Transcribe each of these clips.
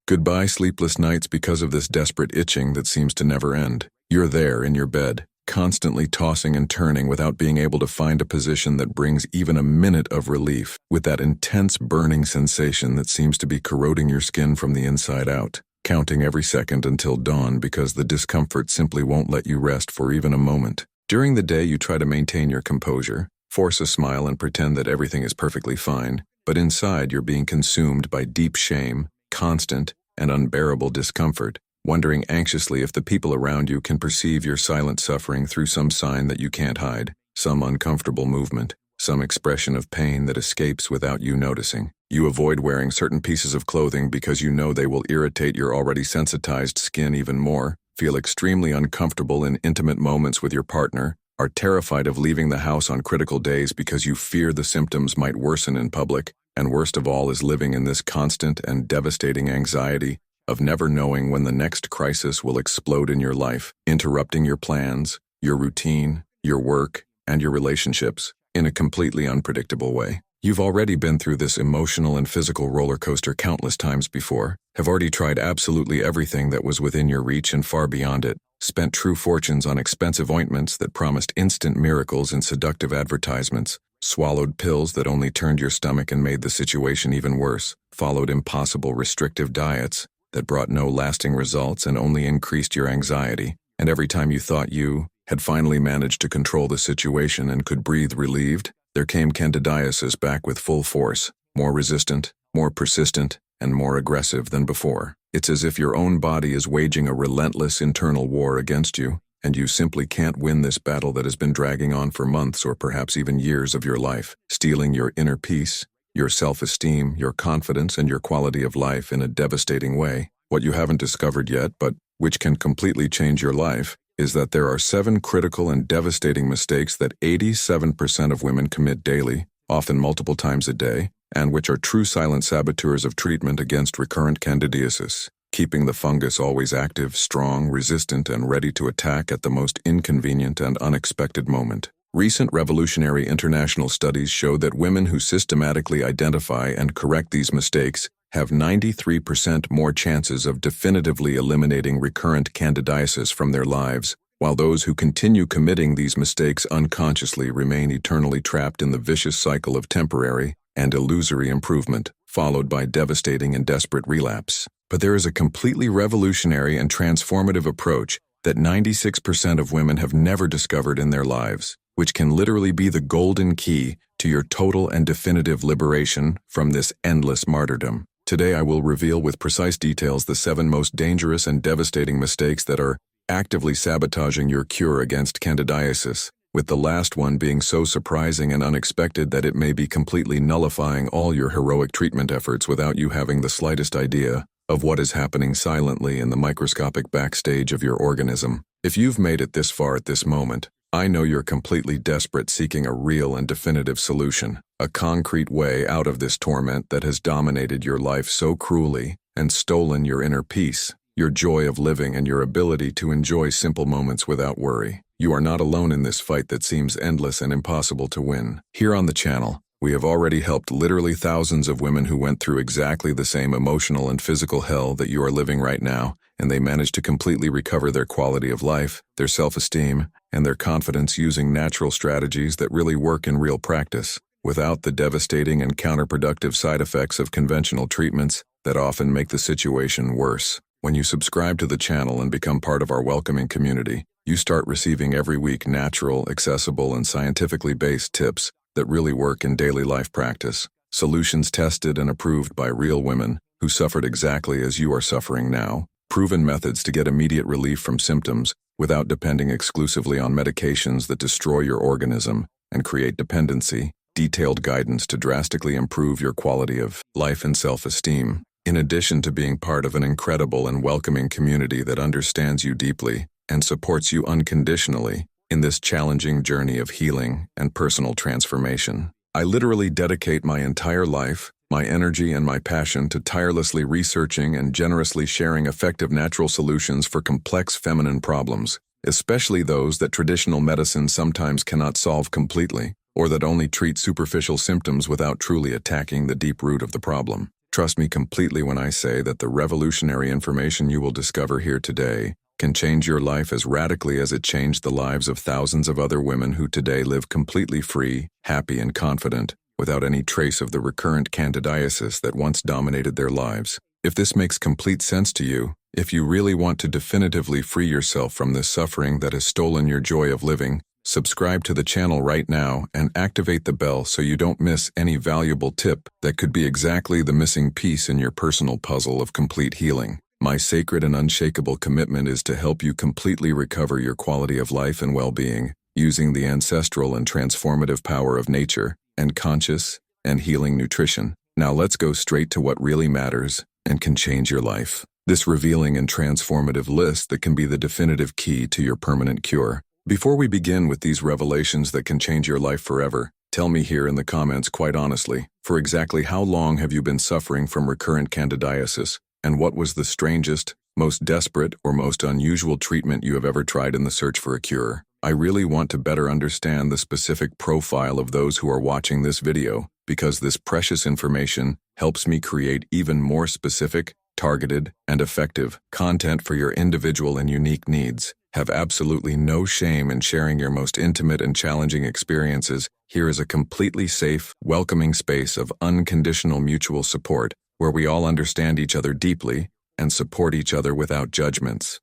Goodbye sleepless nights because of this desperate itching that seems to never end. You're there in your bed, constantly tossing and turning without being able to find a position that brings even a minute of relief, with that intense burning sensation that seems to be corroding your skin from the inside out, counting every second until dawn because the discomfort simply won't let you rest for even a moment. During the day, you try to maintain your composure, force a smile and pretend that everything is perfectly fine, but inside you're being consumed by deep shame, constant and unbearable discomfort, wondering anxiously if the people around you can perceive your silent suffering through some sign that you can't hide, some uncomfortable movement, some expression of pain that escapes without you noticing. You avoid wearing certain pieces of clothing because you know they will irritate your already sensitized skin even more, feel extremely uncomfortable in intimate moments with your partner, are terrified of leaving the house on critical days because you fear the symptoms might worsen in public, and worst of all is living in this constant and devastating anxiety of never knowing when the next crisis will explode in your life, interrupting your plans, your routine, your work, and your relationships in a completely unpredictable way. You've already been through this emotional and physical roller coaster countless times before, have already tried absolutely everything that was within your reach and far beyond it, spent true fortunes on expensive ointments that promised instant miracles in seductive advertisements, swallowed pills that only turned your stomach and made the situation even worse, followed impossible restrictive diets that brought no lasting results and only increased your anxiety, and every time you thought you had finally managed to control the situation and could breathe relieved, there came Candidiasis back with full force, more resistant, more persistent, and more aggressive than before. It's as if your own body is waging a relentless internal war against you, and you simply can't win this battle that has been dragging on for months or perhaps even years of your life, stealing your inner peace, your self-esteem, your confidence, and your quality of life in a devastating way. What you haven't discovered yet, but which can completely change your life, is that there are 7 critical and devastating mistakes that 87% of women commit daily, often multiple times a day, and which are true silent saboteurs of treatment against recurrent candidiasis, keeping the fungus always active, strong, resistant, and ready to attack at the most inconvenient and unexpected moment. Recent revolutionary international studies show that women who systematically identify and correct these mistakes have 93% more chances of definitively eliminating recurrent candidiasis from their lives, while those who continue committing these mistakes unconsciously remain eternally trapped in the vicious cycle of temporary and illusory improvement, followed by devastating and desperate relapse. But there is a completely revolutionary and transformative approach that 96% of women have never discovered in their lives, which can literally be the golden key to your total and definitive liberation from this endless martyrdom. Today I will reveal with precise details the 7 most dangerous and devastating mistakes that are actively sabotaging your cure against candidiasis, with the last one being so surprising and unexpected that it may be completely nullifying all your heroic treatment efforts without you having the slightest idea of what is happening silently in the microscopic backstage of your organism. If you've made it this far at this moment, I know you're completely desperate, seeking a real and definitive solution, a concrete way out of this torment that has dominated your life so cruelly and stolen your inner peace, your joy of living, and your ability to enjoy simple moments without worry. You are not alone in this fight that seems endless and impossible to win. Here on the channel, we have already helped literally thousands of women who went through exactly the same emotional and physical hell that you are living right now, and they managed to completely recover their quality of life, their self-esteem, and their confidence using natural strategies that really work in real practice, without the devastating and counterproductive side effects of conventional treatments that often make the situation worse. When you subscribe to the channel and become part of our welcoming community, you start receiving every week natural, accessible, and scientifically based tips that really work in daily life practice. Solutions tested and approved by real women who suffered exactly as you are suffering now. Proven methods to get immediate relief from symptoms without depending exclusively on medications that destroy your organism and create dependency. Detailed guidance to drastically improve your quality of life and self-esteem. In addition to being part of an incredible and welcoming community that understands you deeply and supports you unconditionally in this challenging journey of healing and personal transformation. I literally dedicate my entire life, my energy, and my passion to tirelessly researching and generously sharing effective natural solutions for complex feminine problems, especially those that traditional medicine sometimes cannot solve completely, or that only treat superficial symptoms without truly attacking the deep root of the problem. Trust me completely when I say that the revolutionary information you will discover here today can change your life as radically as it changed the lives of thousands of other women who today live completely free, happy, and confident, without any trace of the recurrent candidiasis that once dominated their lives. If this makes complete sense to you, if you really want to definitively free yourself from this suffering that has stolen your joy of living, subscribe to the channel right now and activate the bell so you don't miss any valuable tip that could be exactly the missing piece in your personal puzzle of complete healing. My sacred and unshakable commitment is to help you completely recover your quality of life and well-being, using the ancestral and transformative power of nature, and conscious and healing nutrition. Now let's go straight to what really matters and can change your life. This revealing and transformative list that can be the definitive key to your permanent cure. Before we begin with these revelations that can change your life forever, tell me here in the comments quite honestly, for exactly how long have you been suffering from recurrent candidiasis, and what was the strangest, most desperate, or most unusual treatment you have ever tried in the search for a cure? I really want to better understand the specific profile of those who are watching this video, because this precious information helps me create even more specific, targeted, and effective content for your individual and unique needs. Have absolutely no shame in sharing your most intimate and challenging experiences. Here is a completely safe, welcoming space of unconditional mutual support, where we all understand each other deeply and support each other without judgments.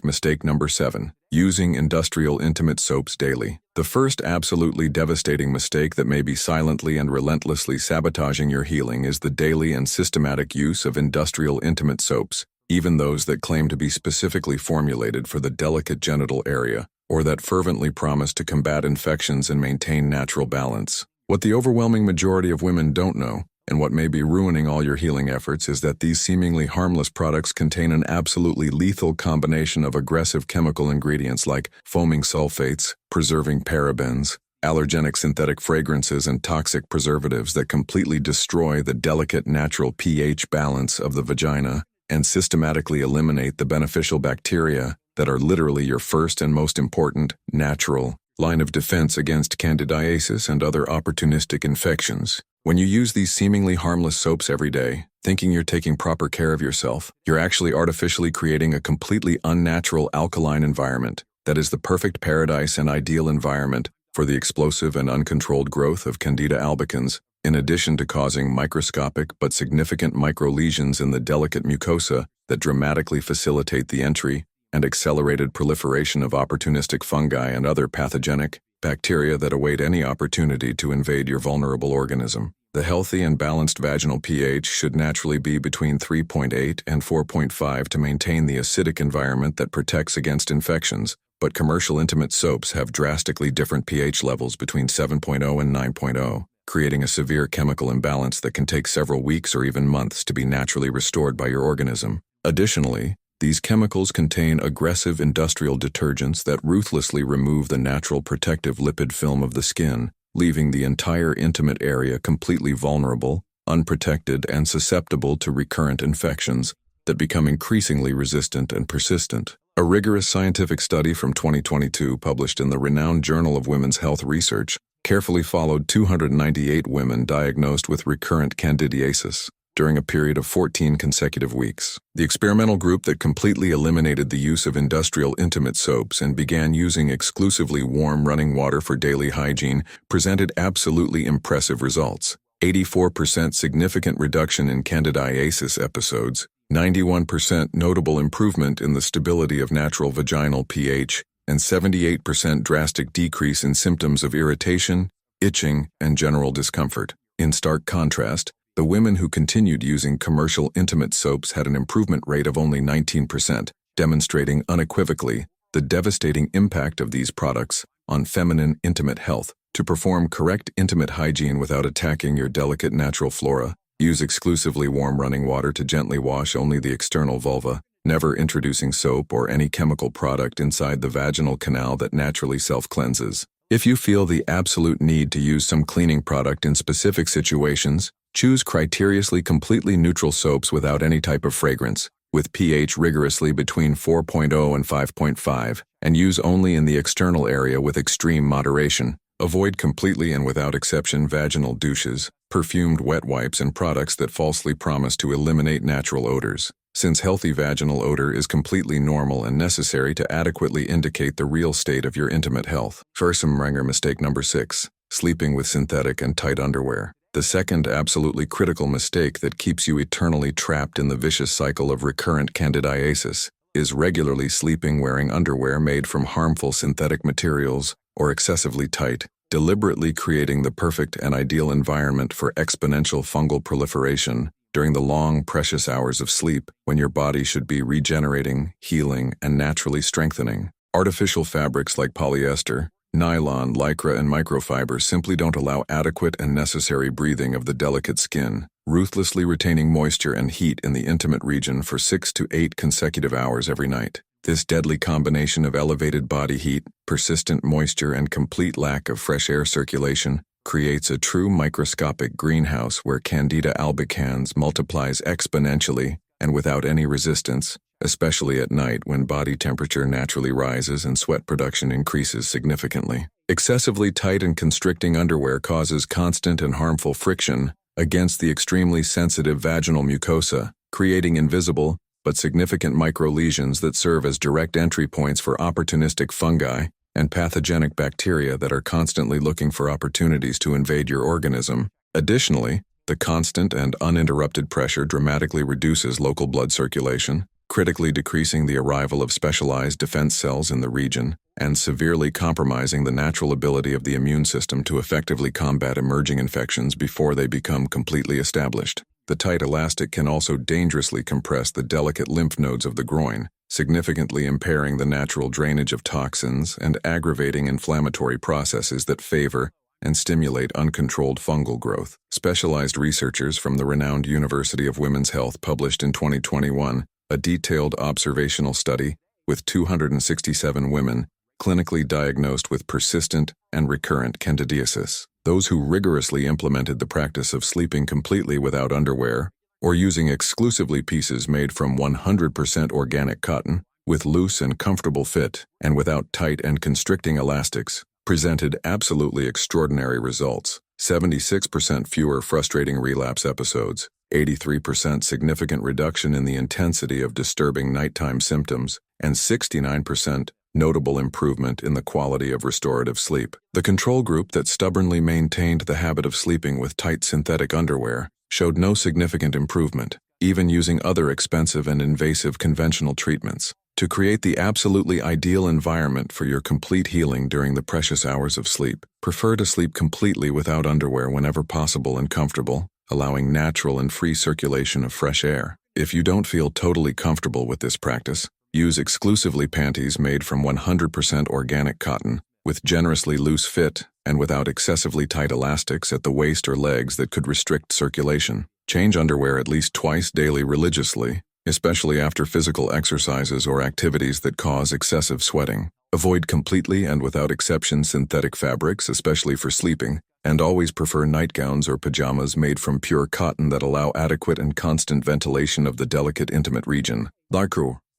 Mistake number 7. Using industrial intimate soaps daily. The first absolutely devastating mistake that may be silently and relentlessly sabotaging your healing is the daily and systematic use of industrial intimate soaps, even those that claim to be specifically formulated for the delicate genital area, or that fervently promise to combat infections and maintain natural balance. What the overwhelming majority of women don't know, and what may be ruining all your healing efforts, is that these seemingly harmless products contain an absolutely lethal combination of aggressive chemical ingredients like foaming sulfates, preserving parabens, allergenic synthetic fragrances, and toxic preservatives that completely destroy the delicate natural pH balance of the vagina and systematically eliminate the beneficial bacteria that are literally your first and most important, natural line of defense against candidiasis and other opportunistic infections. When you use these seemingly harmless soaps every day, thinking you're taking proper care of yourself, you're actually artificially creating a completely unnatural alkaline environment that is the perfect paradise and ideal environment for the explosive and uncontrolled growth of Candida albicans, in addition to causing microscopic but significant microlesions in the delicate mucosa that dramatically facilitate the entry and accelerated proliferation of opportunistic fungi and other pathogenic bacteria that await any opportunity to invade your vulnerable organism. The healthy and balanced vaginal pH should naturally be between 3.8 and 4.5 to maintain the acidic environment that protects against infections, but commercial intimate soaps have drastically different pH levels between 7.0 and 9.0, creating a severe chemical imbalance that can take several weeks or even months to be naturally restored by your organism. Additionally, these chemicals contain aggressive industrial detergents that ruthlessly remove the natural protective lipid film of the skin, leaving the entire intimate area completely vulnerable, unprotected, and susceptible to recurrent infections that become increasingly resistant and persistent. A rigorous scientific study from 2022 published in the renowned Journal of Women's Health Research carefully followed 298 women diagnosed with recurrent candidiasis during a period of 14 consecutive weeks. The experimental group that completely eliminated the use of industrial intimate soaps and began using exclusively warm running water for daily hygiene presented absolutely impressive results. 84% significant reduction in candidiasis episodes, 91% notable improvement in the stability of natural vaginal pH, and 78% drastic decrease in symptoms of irritation, itching, and general discomfort. In stark contrast, the women who continued using commercial intimate soaps had an improvement rate of only 19%, demonstrating unequivocally the devastating impact of these products on feminine intimate health. To perform correct intimate hygiene without attacking your delicate natural flora, use exclusively warm running water to gently wash only the external vulva, never introducing soap or any chemical product inside the vaginal canal that naturally self-cleanses. If you feel the absolute need to use some cleaning product in specific situations, choose criteriously completely neutral soaps without any type of fragrance, with pH rigorously between 4.0 and 5.5, and use only in the external area with extreme moderation. Avoid completely and without exception vaginal douches, perfumed wet wipes, and products that falsely promise to eliminate natural odors, since healthy vaginal odor is completely normal and necessary to adequately indicate the real state of your intimate health. Fursamranger mistake number 6, sleeping with synthetic and tight underwear. The second absolutely critical mistake that keeps you eternally trapped in the vicious cycle of recurrent candidiasis is regularly sleeping wearing underwear made from harmful synthetic materials or excessively tight, deliberately creating the perfect and ideal environment for exponential fungal proliferation during the long, precious hours of sleep when your body should be regenerating, healing, and naturally strengthening. Artificial fabrics like polyester, nylon, lycra, and microfiber simply don't allow adequate and necessary breathing of the delicate skin, ruthlessly retaining moisture and heat in the intimate region for 6 to 8 consecutive hours every night. This deadly combination of elevated body heat, persistent moisture, and complete lack of fresh air circulation creates a true microscopic greenhouse where Candida albicans multiplies exponentially and without any resistance, especially at night when body temperature naturally rises and sweat production increases significantly. Excessively tight and constricting underwear causes constant and harmful friction against the extremely sensitive vaginal mucosa, creating invisible but significant microlesions that serve as direct entry points for opportunistic fungi and pathogenic bacteria that are constantly looking for opportunities to invade your organism. Additionally, the constant and uninterrupted pressure dramatically reduces local blood circulation, critically decreasing the arrival of specialized defense cells in the region, and severely compromising the natural ability of the immune system to effectively combat emerging infections before they become completely established. The tight elastic can also dangerously compress the delicate lymph nodes of the groin, significantly impairing the natural drainage of toxins and aggravating inflammatory processes that favor and stimulate uncontrolled fungal growth. Specialized researchers from the renowned University of Women's Health published in 2021 a detailed observational study with 267 women clinically diagnosed with persistent and recurrent candidiasis. Those who rigorously implemented the practice of sleeping completely without underwear or using exclusively pieces made from 100% organic cotton with loose and comfortable fit and without tight and constricting elastics presented absolutely extraordinary results. 76% fewer frustrating relapse episodes, 83% significant reduction in the intensity of disturbing nighttime symptoms, and 69% notable improvement in the quality of restorative sleep. The control group that stubbornly maintained the habit of sleeping with tight synthetic underwear showed no significant improvement, even using other expensive and invasive conventional treatments. To create the absolutely ideal environment for your complete healing during the precious hours of sleep, prefer to sleep completely without underwear whenever possible and comfortable, allowing natural and free circulation of fresh air. If you don't feel totally comfortable with this practice, use exclusively panties made from 100% organic cotton, with generously loose fit and without excessively tight elastics at the waist or legs that could restrict circulation. Change underwear at least twice daily religiously, especially after physical exercises or activities that cause excessive sweating. Avoid completely and without exception synthetic fabrics, especially for sleeping, and always prefer nightgowns or pajamas made from pure cotton that allow adequate and constant ventilation of the delicate intimate region.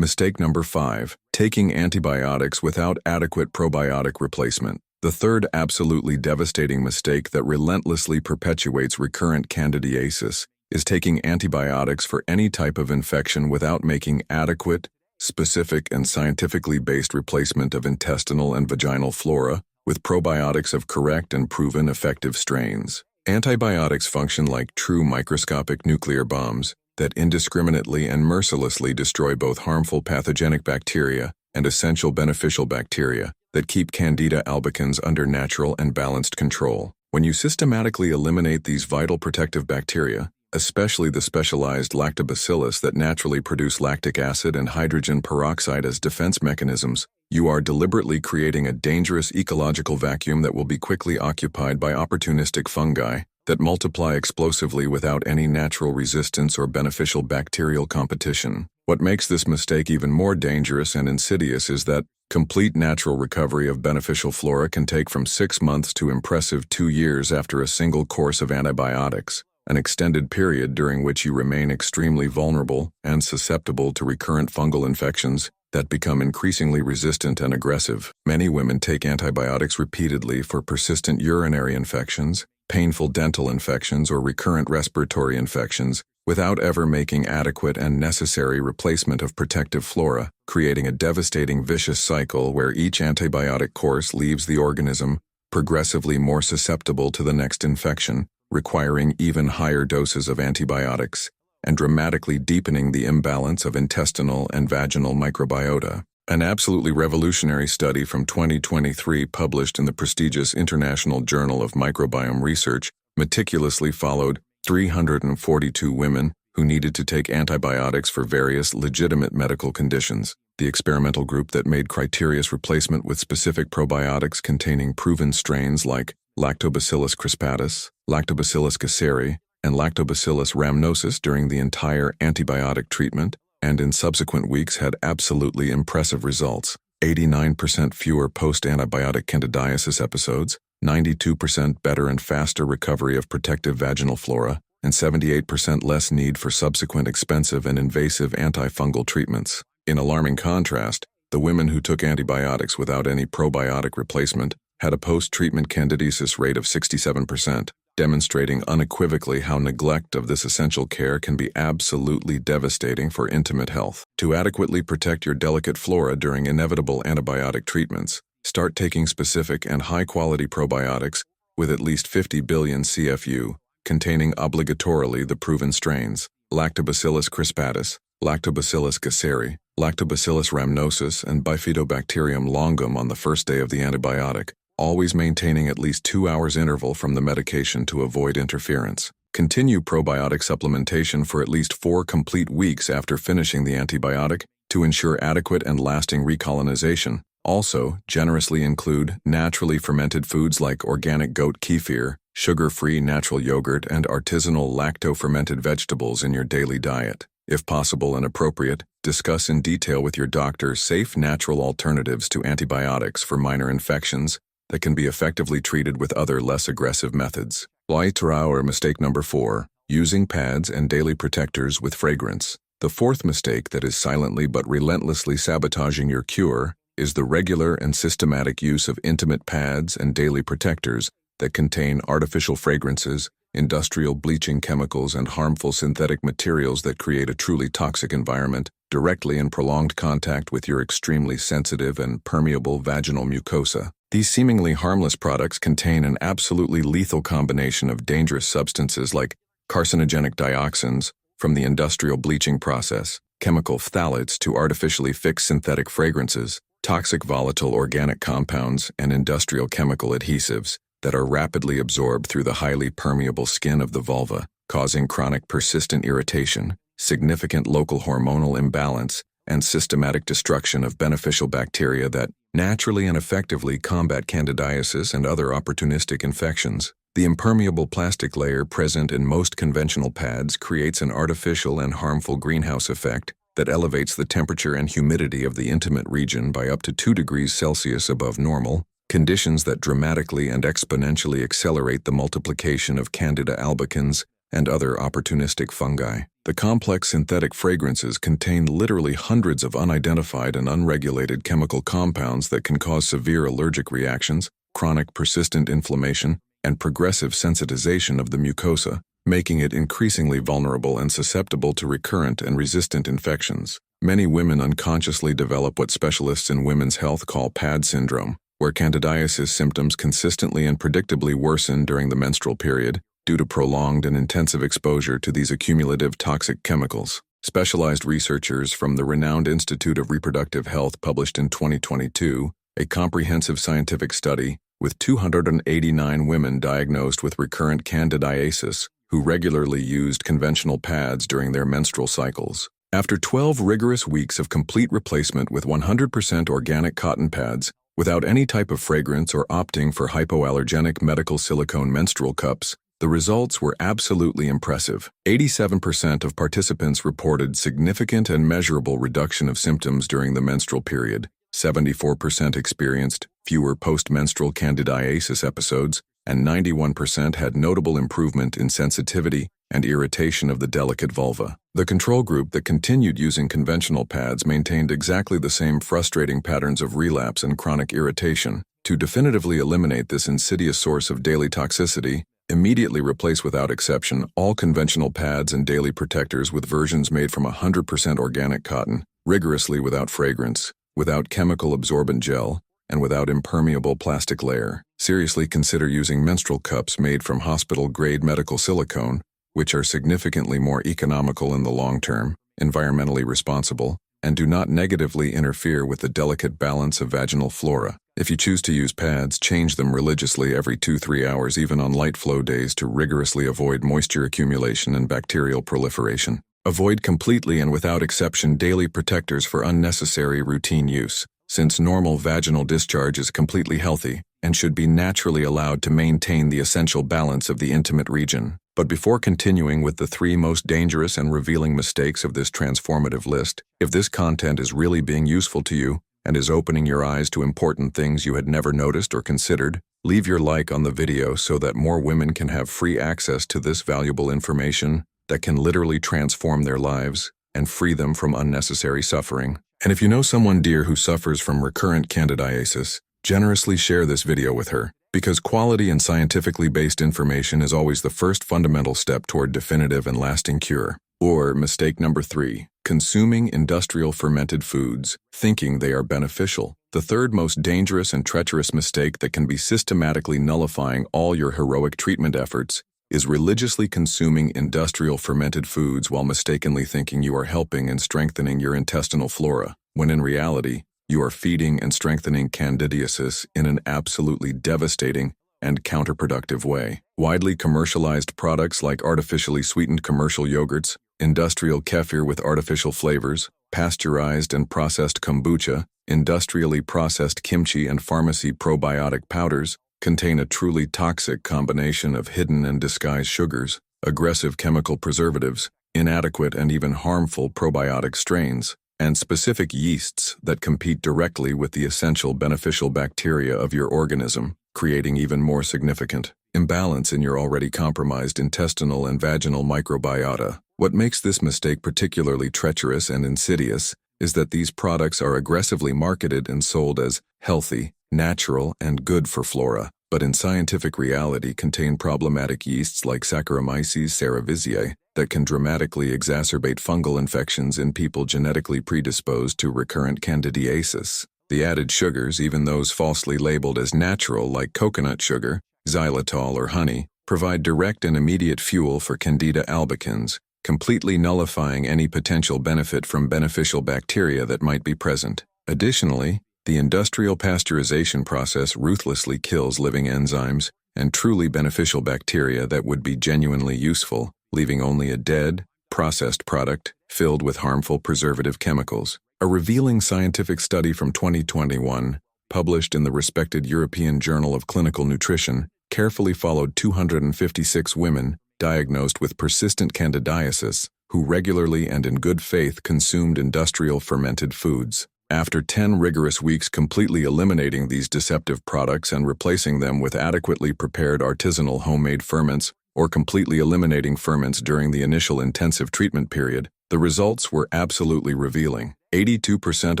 Mistake number 5, taking antibiotics without adequate probiotic replacement. The third absolutely devastating mistake that relentlessly perpetuates recurrent candidiasis is taking antibiotics for any type of infection without making adequate, specific, and scientifically based replacement of intestinal and vaginal flora with probiotics of correct and proven effective strains. Antibiotics function like true microscopic nuclear bombs that indiscriminately and mercilessly destroy both harmful pathogenic bacteria and essential beneficial bacteria that keep Candida albicans under natural and balanced control. When you systematically eliminate these vital protective bacteria, especially the specialized lactobacillus that naturally produce lactic acid and hydrogen peroxide as defense mechanisms, you are deliberately creating a dangerous ecological vacuum that will be quickly occupied by opportunistic fungi that multiply explosively without any natural resistance or beneficial bacterial competition. What makes this mistake even more dangerous and insidious is that complete natural recovery of beneficial flora can take from 6 months to impressive 2 years after a single course of antibiotics, an extended period during which you remain extremely vulnerable and susceptible to recurrent fungal infections that become increasingly resistant and aggressive. Many women take antibiotics repeatedly for persistent urinary infections, painful dental infections, or recurrent respiratory infections without ever making adequate and necessary replacement of protective flora, creating a devastating vicious cycle where each antibiotic course leaves the organism progressively more susceptible to the next infection, requiring even higher doses of antibiotics, and dramatically deepening the imbalance of intestinal and vaginal microbiota. An absolutely revolutionary study from 2023 published in the prestigious International Journal of Microbiome Research meticulously followed 342 women who needed to take antibiotics for various legitimate medical conditions. The experimental group that made criterious replacement with specific probiotics containing proven strains like Lactobacillus crispatus, Lactobacillus gasseri, and Lactobacillus rhamnosus during the entire antibiotic treatment, and in subsequent weeks had absolutely impressive results. 89% fewer post-antibiotic candidiasis episodes, 92% better and faster recovery of protective vaginal flora, and 78% less need for subsequent expensive and invasive antifungal treatments. In alarming contrast, the women who took antibiotics without any probiotic replacement had a post-treatment candidiasis rate of 67%, demonstrating unequivocally how neglect of this essential care can be absolutely devastating for intimate health. To adequately protect your delicate flora during inevitable antibiotic treatments, start taking specific and high-quality probiotics with at least 50 billion CFU, containing obligatorily the proven strains, Lactobacillus crispatus, Lactobacillus gasseri, Lactobacillus rhamnosus, and Bifidobacterium longum on the first day of the antibiotic, always maintaining at least 2 hours interval from the medication to avoid interference. Continue probiotic supplementation for at least 4 complete weeks after finishing the antibiotic to ensure adequate and lasting recolonization. Also, generously include naturally fermented foods like organic goat kefir, sugar-free natural yogurt, and artisanal lacto-fermented vegetables in your daily diet. If possible and appropriate, discuss in detail with your doctor safe natural alternatives to antibiotics for minor infections that can be effectively treated with other less aggressive methods. Or mistake number 4, using pads and daily protectors with fragrance. The fourth mistake that is silently but relentlessly sabotaging your cure is the regular and systematic use of intimate pads and daily protectors that contain artificial fragrances, industrial bleaching chemicals, and harmful synthetic materials that create a truly toxic environment directly in prolonged contact with your extremely sensitive and permeable vaginal mucosa. These seemingly harmless products contain an absolutely lethal combination of dangerous substances like carcinogenic dioxins from the industrial bleaching process, chemical phthalates to artificially fix synthetic fragrances, toxic volatile organic compounds, and industrial chemical adhesives that are rapidly absorbed through the highly permeable skin of the vulva, causing chronic persistent irritation, significant local hormonal imbalance, and systematic destruction of beneficial bacteria that naturally and effectively combat candidiasis and other opportunistic infections. The impermeable plastic layer present in most conventional pads creates an artificial and harmful greenhouse effect that elevates the temperature and humidity of the intimate region by up to 2 degrees Celsius above normal, conditions that dramatically and exponentially accelerate the multiplication of Candida albicans and other opportunistic fungi. The complex synthetic fragrances contain literally hundreds of unidentified and unregulated chemical compounds that can cause severe allergic reactions, chronic persistent inflammation, and progressive sensitization of the mucosa, making it increasingly vulnerable and susceptible to recurrent and resistant infections. Many women unconsciously develop what specialists in women's health call PAD syndrome, where candidiasis symptoms consistently and predictably worsen during the menstrual period due to prolonged and intensive exposure to these accumulative toxic chemicals. Specialized researchers from the renowned Institute of Reproductive Health published in 2022 a comprehensive scientific study with 289 women diagnosed with recurrent candidiasis who regularly used conventional pads during their menstrual cycles. After 12 rigorous weeks of complete replacement with 100% organic cotton pads, without any type of fragrance or opting for hypoallergenic medical silicone menstrual cups, the results were absolutely impressive. 87% of participants reported significant and measurable reduction of symptoms during the menstrual period, 74% experienced fewer post-menstrual candidiasis episodes, and 91% had notable improvement in sensitivity and irritation of the delicate vulva. The control group that continued using conventional pads maintained exactly the same frustrating patterns of relapse and chronic irritation. To definitively eliminate this insidious source of daily toxicity, immediately replace without exception all conventional pads and daily protectors with versions made from 100% organic cotton, rigorously without fragrance, without chemical absorbent gel, and without impermeable plastic layer. Seriously consider using menstrual cups made from hospital-grade medical silicone, which are significantly more economical in the long term, environmentally responsible, and do not negatively interfere with the delicate balance of vaginal flora. If you choose to use pads, change them religiously every 2-3 hours, even on light flow days, to rigorously avoid moisture accumulation and bacterial proliferation. Avoid completely and without exception daily protectors for unnecessary routine use, since normal vaginal discharge is completely healthy and should be naturally allowed to maintain the essential balance of the intimate region. But before continuing with the 3 most dangerous and revealing mistakes of this transformative list, if this content is really being useful to you and is opening your eyes to important things you had never noticed or considered, leave your like on the video so that more women can have free access to this valuable information that can literally transform their lives and free them from unnecessary suffering. And if you know someone dear who suffers from recurrent candidiasis, generously share this video with her, because quality and scientifically based information is always the first fundamental step toward definitive and lasting cure. Or mistake number 3, consuming industrial fermented foods, thinking they are beneficial. The third most dangerous and treacherous mistake that can be systematically nullifying all your heroic treatment efforts is religiously consuming industrial fermented foods while mistakenly thinking you are helping and strengthening your intestinal flora, when in reality, you are feeding and strengthening Candidiasis in an absolutely devastating and counterproductive way. Widely commercialized products like artificially sweetened commercial yogurts, industrial kefir with artificial flavors, pasteurized and processed kombucha, industrially processed kimchi, and pharmacy probiotic powders contain a truly toxic combination of hidden and disguised sugars, aggressive chemical preservatives, inadequate and even harmful probiotic strains, and specific yeasts that compete directly with the essential beneficial bacteria of your organism, creating even more significant imbalance in your already compromised intestinal and vaginal microbiota. What makes this mistake particularly treacherous and insidious is that these products are aggressively marketed and sold as healthy, natural, and good for flora, but in scientific reality contain problematic yeasts like Saccharomyces cerevisiae that can dramatically exacerbate fungal infections in people genetically predisposed to recurrent candidiasis. The added sugars, even those falsely labeled as natural like coconut sugar, xylitol, or honey, provide direct and immediate fuel for Candida albicans, completely nullifying any potential benefit from beneficial bacteria that might be present. Additionally, the industrial pasteurization process ruthlessly kills living enzymes and truly beneficial bacteria that would be genuinely useful, leaving only a dead, processed product filled with harmful preservative chemicals. A revealing scientific study from 2021, published in the respected European Journal of Clinical Nutrition, carefully followed 256 women diagnosed with persistent candidiasis who regularly and in good faith consumed industrial fermented foods. After 10 rigorous weeks completely eliminating these deceptive products and replacing them with adequately prepared artisanal homemade ferments, or completely eliminating ferments during the initial intensive treatment period, the results were absolutely revealing. 82%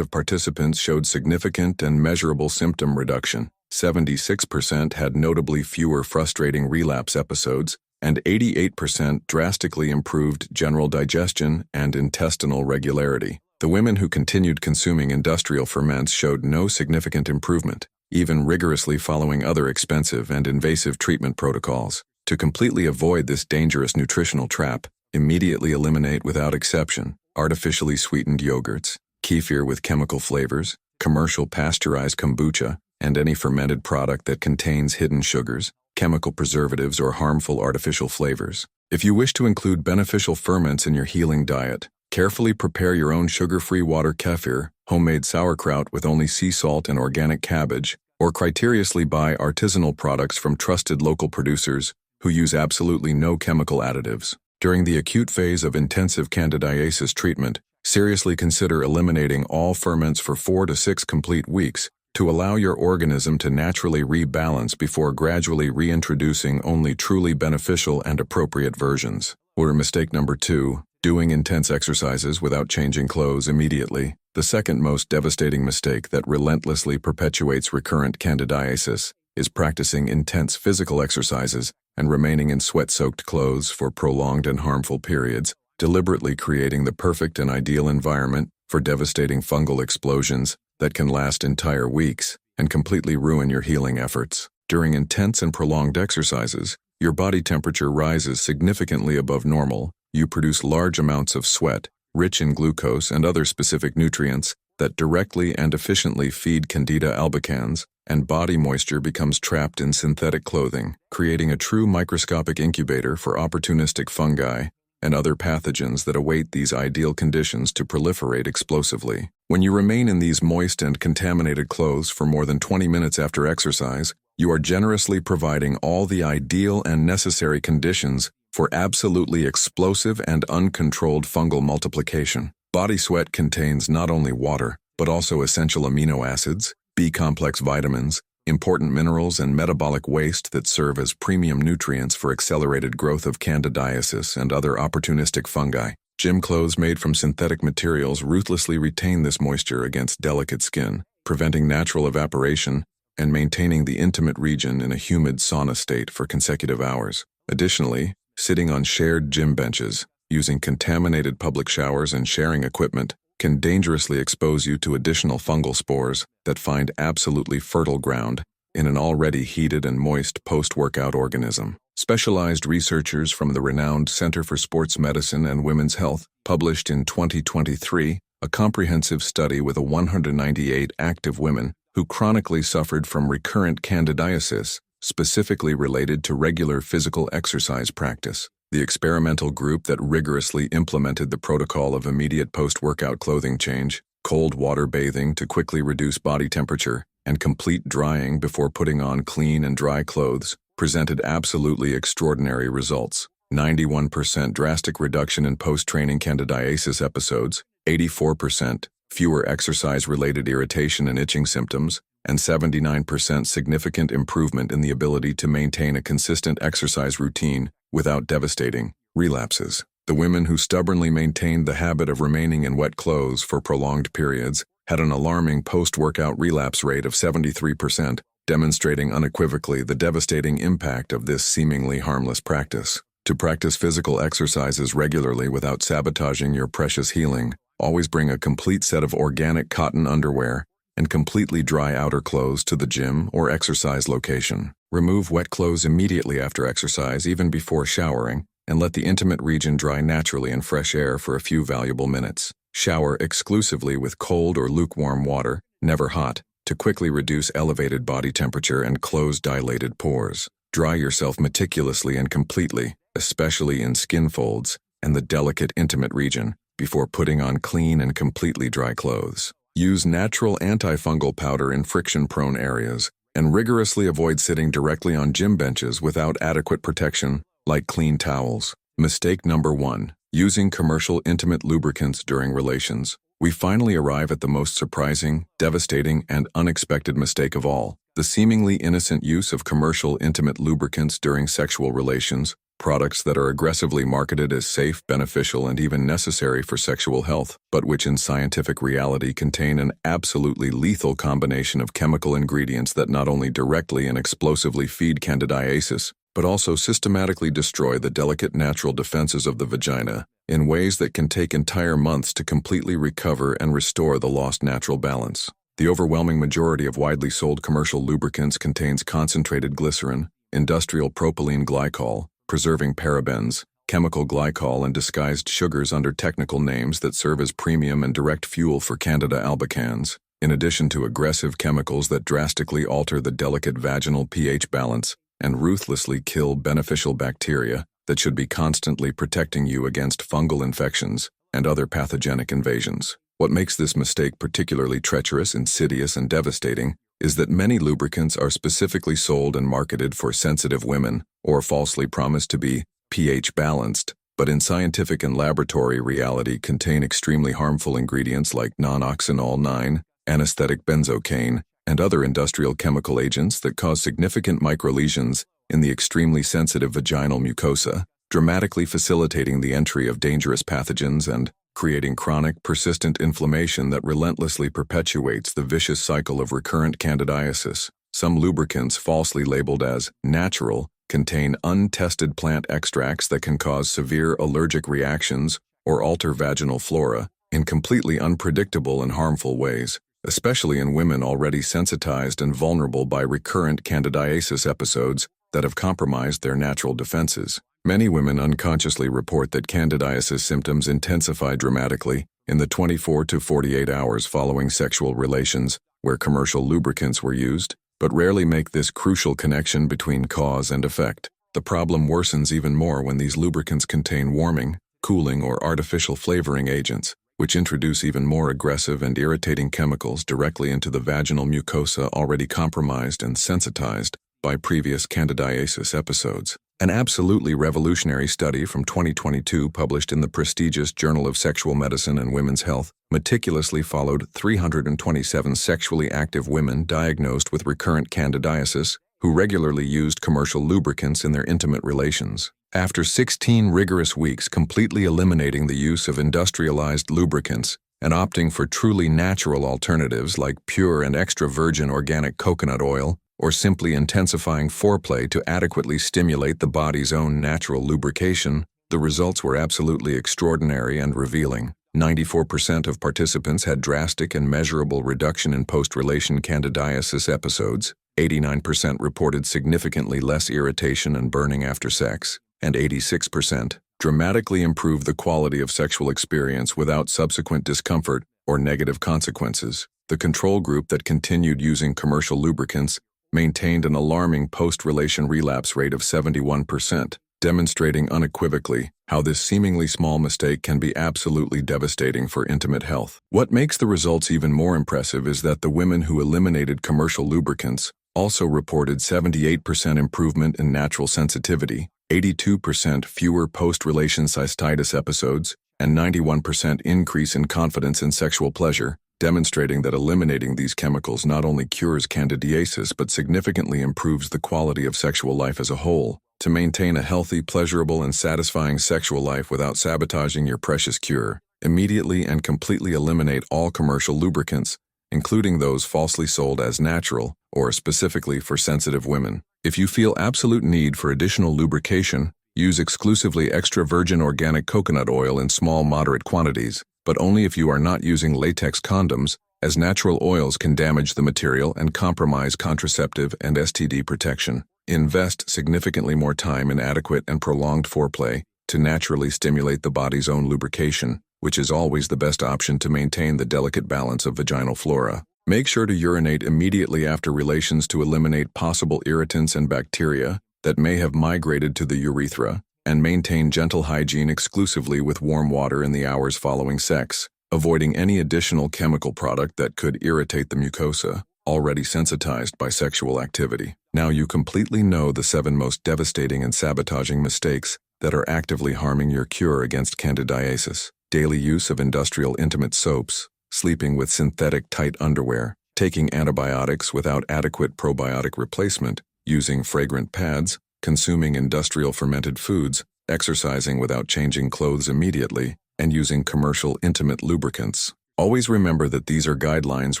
of participants showed significant and measurable symptom reduction, 76% had notably fewer frustrating relapse episodes, and 88% drastically improved general digestion and intestinal regularity. The women who continued consuming industrial ferments showed no significant improvement, even rigorously following other expensive and invasive treatment protocols. To completely avoid this dangerous nutritional trap, immediately eliminate without exception artificially sweetened yogurts, kefir with chemical flavors, commercial pasteurized kombucha, and any fermented product that contains hidden sugars, chemical preservatives, or harmful artificial flavors. If you wish to include beneficial ferments in your healing diet, carefully prepare your own sugar-free water kefir, homemade sauerkraut with only sea salt and organic cabbage, or criteriously buy artisanal products from trusted local producers who use absolutely no chemical additives. During the acute phase of intensive candidiasis treatment, seriously consider eliminating all ferments for 4 to 6 complete weeks to allow your organism to naturally rebalance before gradually reintroducing only truly beneficial and appropriate versions. Or mistake number 2, doing intense exercises without changing clothes immediately. The second most devastating mistake that relentlessly perpetuates recurrent candidiasis is practicing intense physical exercises and remaining in sweat-soaked clothes for prolonged and harmful periods, deliberately creating the perfect and ideal environment for devastating fungal explosions that can last entire weeks and completely ruin your healing efforts. During intense and prolonged exercises, your body temperature rises significantly above normal. You produce large amounts of sweat, rich in glucose and other specific nutrients that directly and efficiently feed Candida albicans, and body moisture becomes trapped in synthetic clothing, creating a true microscopic incubator for opportunistic fungi and other pathogens that await these ideal conditions to proliferate explosively. When you remain in these moist and contaminated clothes for more than 20 minutes after exercise, you are generously providing all the ideal and necessary conditions for absolutely explosive and uncontrolled fungal multiplication. Body sweat contains not only water, but also essential amino acids, B-complex vitamins, important minerals and metabolic waste that serve as premium nutrients for accelerated growth of candidiasis and other opportunistic fungi. Gym clothes made from synthetic materials ruthlessly retain this moisture against delicate skin, preventing natural evaporation and maintaining the intimate region in a humid sauna state for consecutive hours. Additionally, sitting on shared gym benches, using contaminated public showers and sharing equipment can dangerously expose you to additional fungal spores that find absolutely fertile ground in an already heated and moist post-workout organism. Specialized researchers from the renowned Center for Sports Medicine and Women's Health published in 2023 a comprehensive study with 198 active women who chronically suffered from recurrent candidiasis, specifically related to regular physical exercise practice. The experimental group that rigorously implemented the protocol of immediate post-workout clothing change, cold water bathing to quickly reduce body temperature, and complete drying before putting on clean and dry clothes, presented absolutely extraordinary results. 91% drastic reduction in post-training candidiasis episodes, 84% fewer exercise-related irritation and itching symptoms, and 79% significant improvement in the ability to maintain a consistent exercise routine without devastating relapses. The women who stubbornly maintained the habit of remaining in wet clothes for prolonged periods had an alarming post-workout relapse rate of 73%, demonstrating unequivocally the devastating impact of this seemingly harmless practice. To practice physical exercises regularly without sabotaging your precious healing, always bring a complete set of organic cotton underwear and completely dry outer clothes to the gym or exercise location. Remove wet clothes immediately after exercise, even before showering, and let the intimate region dry naturally in fresh air for a few valuable minutes. Shower exclusively with cold or lukewarm water, never hot, to quickly reduce elevated body temperature and close dilated pores. Dry yourself meticulously and completely, especially in skin folds and the delicate intimate region, before putting on clean and completely dry clothes. Use natural antifungal powder in friction-prone areas, and rigorously avoid sitting directly on gym benches without adequate protection, like clean towels. Mistake number 1. Using commercial intimate lubricants during relations. We finally arrive at the most surprising, devastating, and unexpected mistake of all: the seemingly innocent use of commercial intimate lubricants during sexual relations, products that are aggressively marketed as safe, beneficial, and even necessary for sexual health, but which in scientific reality contain an absolutely lethal combination of chemical ingredients that not only directly and explosively feed candidiasis, but also systematically destroy the delicate natural defenses of the vagina in ways that can take entire months to completely recover and restore the lost natural balance. The overwhelming majority of widely sold commercial lubricants contains concentrated glycerin, industrial propylene glycol, preserving parabens, chemical glycol, and disguised sugars under technical names that serve as premium and direct fuel for Candida albicans, in addition to aggressive chemicals that drastically alter the delicate vaginal pH balance and ruthlessly kill beneficial bacteria that should be constantly protecting you against fungal infections and other pathogenic invasions. What makes this mistake particularly treacherous, insidious, and devastating is that many lubricants are specifically sold and marketed for sensitive women or falsely promised to be pH balanced, but in scientific and laboratory reality contain extremely harmful ingredients like non-oxynol 9, anesthetic benzocaine, and other industrial chemical agents that cause significant microlesions in the extremely sensitive vaginal mucosa, dramatically facilitating the entry of dangerous pathogens and creating chronic, persistent inflammation that relentlessly perpetuates the vicious cycle of recurrent candidiasis. Some lubricants, falsely labeled as natural, contain untested plant extracts that can cause severe allergic reactions or alter vaginal flora in completely unpredictable and harmful ways, especially in women already sensitized and vulnerable by recurrent candidiasis episodes that have compromised their natural defenses. Many women unconsciously report that candidiasis symptoms intensify dramatically in the 24 to 48 hours following sexual relations where commercial lubricants were used, but rarely make this crucial connection between cause and effect. The problem worsens even more when these lubricants contain warming, cooling, or artificial flavoring agents, which introduce even more aggressive and irritating chemicals directly into the vaginal mucosa already compromised and sensitized by previous candidiasis episodes. An absolutely revolutionary study from 2022 published in the prestigious Journal of Sexual Medicine and Women's Health meticulously followed 327 sexually active women diagnosed with recurrent candidiasis who regularly used commercial lubricants in their intimate relations. After 16 rigorous weeks completely eliminating the use of industrialized lubricants and opting for truly natural alternatives like pure and extra virgin organic coconut oil, or simply intensifying foreplay to adequately stimulate the body's own natural lubrication, the results were absolutely extraordinary and revealing. 94% of participants had drastic and measurable reduction in post-relation candidiasis episodes, 89% reported significantly less irritation and burning after sex, and 86% dramatically improved the quality of sexual experience without subsequent discomfort or negative consequences. The control group that continued using commercial lubricants maintained an alarming post-relation relapse rate of 71%, demonstrating unequivocally how this seemingly small mistake can be absolutely devastating for intimate health. What makes the results even more impressive is that the women who eliminated commercial lubricants also reported 78% improvement in natural sensitivity, 82% fewer post-relation cystitis episodes, and 91% increase in confidence in sexual pleasure, demonstrating that eliminating these chemicals not only cures candidiasis but significantly improves the quality of sexual life as a whole. To maintain a healthy, pleasurable, and satisfying sexual life without sabotaging your precious cure, immediately and completely eliminate all commercial lubricants, including those falsely sold as natural or specifically for sensitive women. If you feel absolute need for additional lubrication, use exclusively extra virgin organic coconut oil in small, moderate quantities, but only if you are not using latex condoms, as natural oils can damage the material and compromise contraceptive and STD protection. Invest significantly more time in adequate and prolonged foreplay to naturally stimulate the body's own lubrication, which is always the best option to maintain the delicate balance of vaginal flora. Make sure to urinate immediately after relations to eliminate possible irritants and bacteria that may have migrated to the urethra, and maintain gentle hygiene exclusively with warm water in the hours following sex, avoiding any additional chemical product that could irritate the mucosa, already sensitized by sexual activity. Now you completely know the 7 most devastating and sabotaging mistakes that are actively harming your cure against candidiasis. Daily use of industrial intimate soaps, sleeping with synthetic tight underwear, taking antibiotics without adequate probiotic replacement, using fragrant pads, consuming industrial fermented foods, exercising without changing clothes immediately, and using commercial intimate lubricants. Always remember that these are guidelines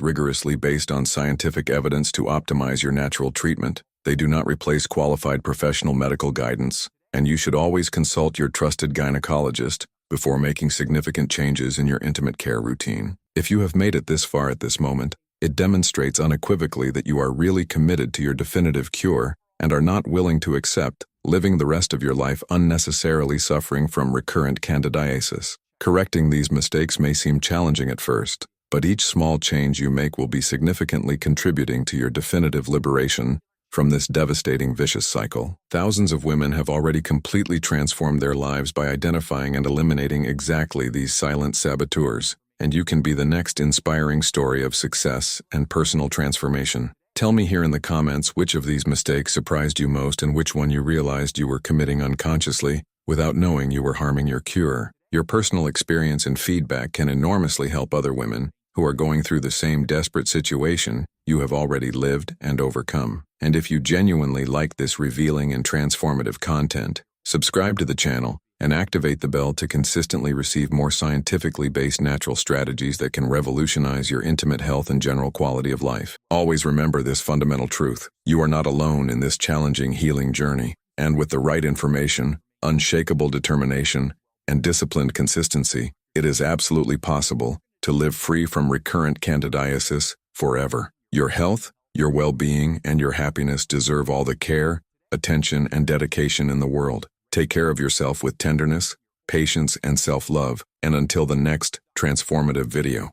rigorously based on scientific evidence to optimize your natural treatment. They do not replace qualified professional medical guidance, and you should always consult your trusted gynecologist before making significant changes in your intimate care routine. If you have made it this far at this moment, it demonstrates unequivocally that you are really committed to your definitive cure and are not willing to accept living the rest of your life unnecessarily suffering from recurrent candidiasis. Correcting these mistakes may seem challenging at first, but each small change you make will be significantly contributing to your definitive liberation from this devastating vicious cycle. Thousands of women have already completely transformed their lives by identifying and eliminating exactly these silent saboteurs, and you can be the next inspiring story of success and personal transformation. Tell me here in the comments which of these mistakes surprised you most and which one you realized you were committing unconsciously without knowing you were harming your cure. Your personal experience and feedback can enormously help other women who are going through the same desperate situation you have already lived and overcome. And if you genuinely like this revealing and transformative content, subscribe to the channel and activate the bell to consistently receive more scientifically based natural strategies that can revolutionize your intimate health and general quality of life. Always remember this fundamental truth: you are not alone in this challenging healing journey, and with the right information, unshakable determination, and disciplined consistency, it is absolutely possible to live free from recurrent candidiasis forever. Your health, your well-being, and your happiness deserve all the care, attention, and dedication in the world. Take care of yourself with tenderness, patience, and self-love, and until the next transformative video.